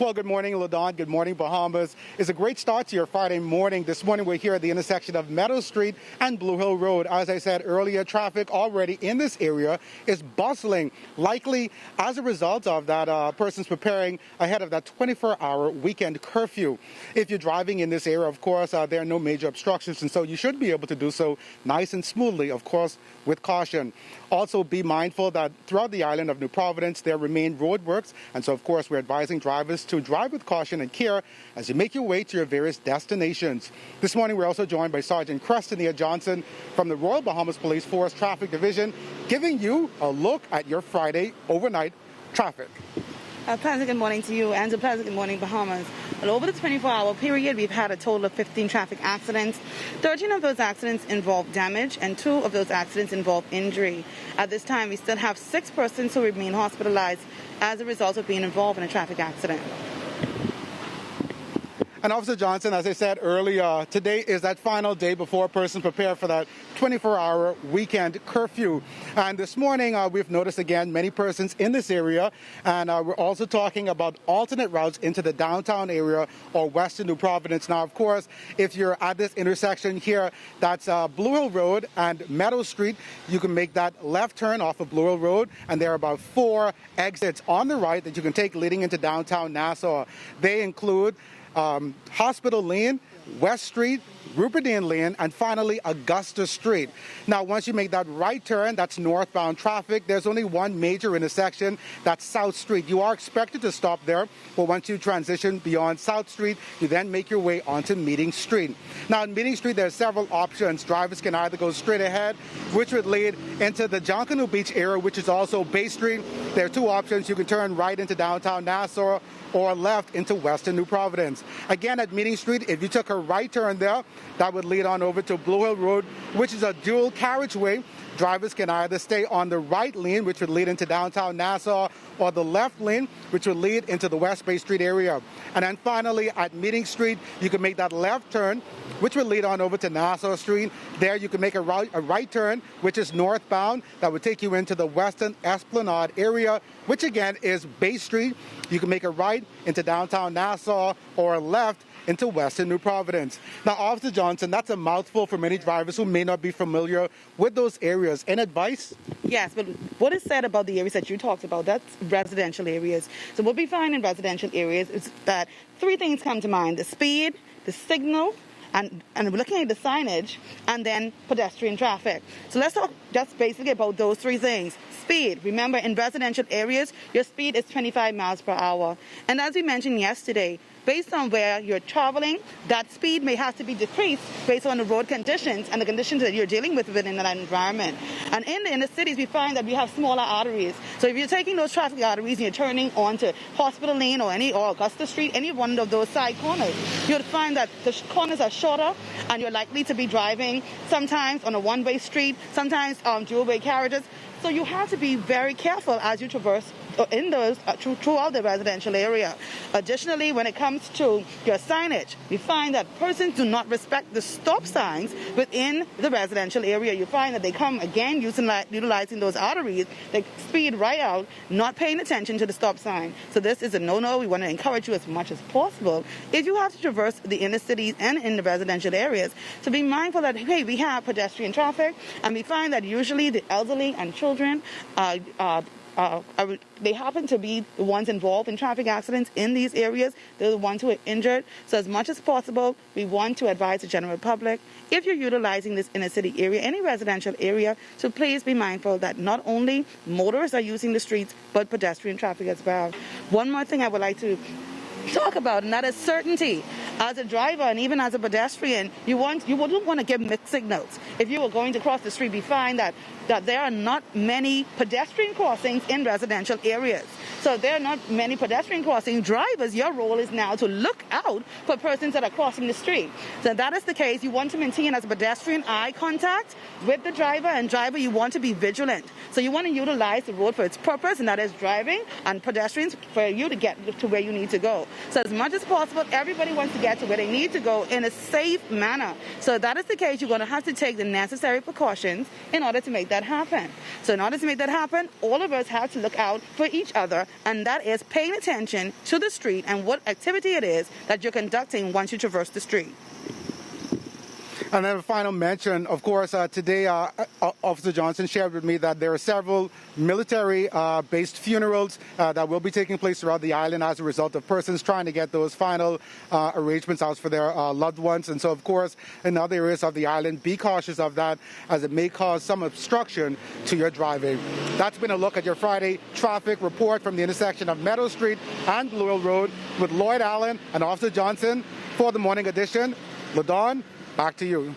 Well, good morning, LaDon. Good morning, Bahamas. It's a great start to your Friday morning. This morning, we're here at the intersection of Meadow Street and Blue Hill Road. As I said earlier, traffic already in this area is bustling, likely as a result of that persons preparing ahead of that 24-hour weekend curfew. If you're driving in this area, of course, there are no major obstructions, and so you should be able to do so nice and smoothly, of course, with caution. Also, be mindful that throughout the island of New Providence, there remain roadworks, and so, of course, we're advising drivers to drive with caution and care as you make your way to your various destinations. This morning, we're also joined by Sergeant Crestania Johnson from the Royal Bahamas Police Force Traffic Division, giving you a look at your Friday overnight traffic. A pleasant good morning to you and a pleasant good morning, Bahamas. Well, over the 24-hour period, we've had a total of 15 traffic accidents. 13 of those accidents involve damage and 2 of those accidents involve injury. At this time, we still have 6 persons who remain hospitalized as a result of being involved in a traffic accident. And Officer Johnson, as I said earlier, today is that final day before persons prepare for that 24-hour weekend curfew. And this morning, we've noticed again many persons in this area. And we're also talking about alternate routes into the downtown area or western New Providence. Now, of course, if you're at this intersection here, that's Blue Hill Road and Meadow Street, you can make that left turn off of Blue Hill Road. And there are about 4 exits on the right that you can take leading into downtown Nassau. They include Hospital Lane, West Street, Ruperdine Lane, and finally Augusta Street. Now, once you make that right turn, that's northbound traffic. There's only one major intersection, that's South Street. You are expected to stop there, but once you transition beyond South Street, you then make your way onto Meeting Street. Now, in Meeting Street, there are several options. Drivers can either go straight ahead, which would lead into the Junkanoo Beach area, which is also Bay Street. There are 2 options. You can turn right into downtown Nassau or left into western New Providence. Again, at Meeting Street, if you took a right turn there, that would lead on over to Blue Hill Road, which is a dual carriageway. Drivers can either stay on the right lane, which would lead into downtown Nassau, or the left lane, which would lead into the West Bay Street area. And then finally, at Meeting Street, you can make that left turn, which would lead on over to Nassau Street. There you can make a right turn, which is northbound. That would take you into the Western Esplanade area, which again is Bay Street. You can make a right into downtown Nassau or a left into western New Providence. Now, Officer Johnson, that's a mouthful for many drivers who may not be familiar with those areas. Any advice? Yes, but what is said about the areas that you talked about, that's residential areas. So what we find in residential areas is that 3 things come to mind: the speed, the signal, and we're looking at the signage, and then pedestrian traffic. So let's talk just basically about those 3 things. Speed. Remember, in residential areas, your speed is 25 miles per hour. And as we mentioned yesterday, based on where you're traveling, that speed may have to be decreased based on the road conditions and the conditions that you're dealing with within that environment. And in the inner cities, we find that we have smaller arteries. So if you're taking those traffic arteries and you're turning onto Hospital Lane or Augusta Street, any one of those side corners, you'll find that the corners are shorter and you're likely to be driving sometimes on a one-way street, sometimes on dual-way carriages. So you have to be very careful as you traverse in those throughout the residential area. Additionally, when it comes to your signage, we find that persons do not respect the stop signs within the residential area. You find that they come again utilizing those arteries, they speed right out, not paying attention to the stop sign. So this is a no-no. We want to encourage you as much as possible, if you have to traverse the inner cities and in the residential areas, to be mindful that, hey, we have pedestrian traffic, and we find that usually the elderly and children they happen to be the ones involved in traffic accidents in these areas. They're the ones who are injured. So as much as possible, we want to advise the general public, if you're utilizing this inner city area, any residential area, so please be mindful that not only motorists are using the streets, but pedestrian traffic as well. One more thing I would like to talk about, and that is certainty. As a driver and even as a pedestrian, you wouldn't want to give mixed signals. If you were going to cross the street, we find that there are not many pedestrian crossings in residential areas. So there are not many pedestrian crossing drivers. Your role is now to look out for persons that are crossing the street. So if that is the case, you want to maintain as a pedestrian eye contact with the driver, and driver, you want to be vigilant. So you want to utilize the road for its purpose, and that is driving, and pedestrians for you to get to where you need to go. So as much as possible, everybody wants to get to where they need to go in a safe manner. So if that is the case, you're going to have to take the necessary precautions in order to make that happen. So in order to make that happen, all of us have to look out for each other, and that is paying attention to the street and what activity it is that you're conducting once you traverse the street. And then a final mention, of course, today Officer Johnson shared with me that there are several military-based funerals that will be taking place throughout the island as a result of persons trying to get those final arrangements out for their loved ones. And so, of course, in other areas of the island, be cautious of that as it may cause some obstruction to your driving. That's been a look at your Friday traffic report from the intersection of Meadow Street and Bluehill Road with Lloyd Allen and Officer Johnson for the morning edition. LaDawn, back to you.